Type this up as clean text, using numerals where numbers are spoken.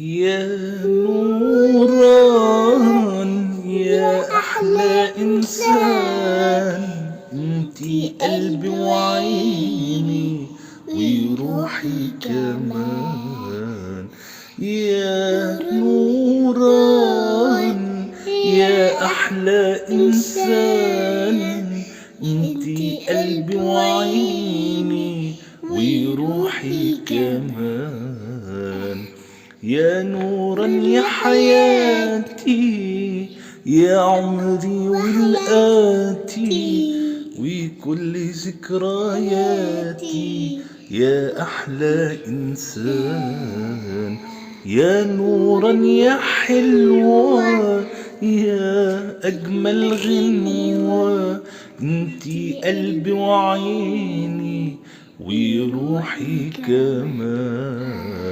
يا نوران يا أحلى إنسان، انتي قلبي وعيني وروحي كمان. يا نوران يا أحلى إنسان، انتي قلبي وعيني وروحي كمان. يا نورا يا حياتي يا عمري والآتي وكل ذكرياتي يا أحلى إنسان. يا نورا يا حلوة يا أجمل غنوة، انتي قلبي وعيني وروحي كمان.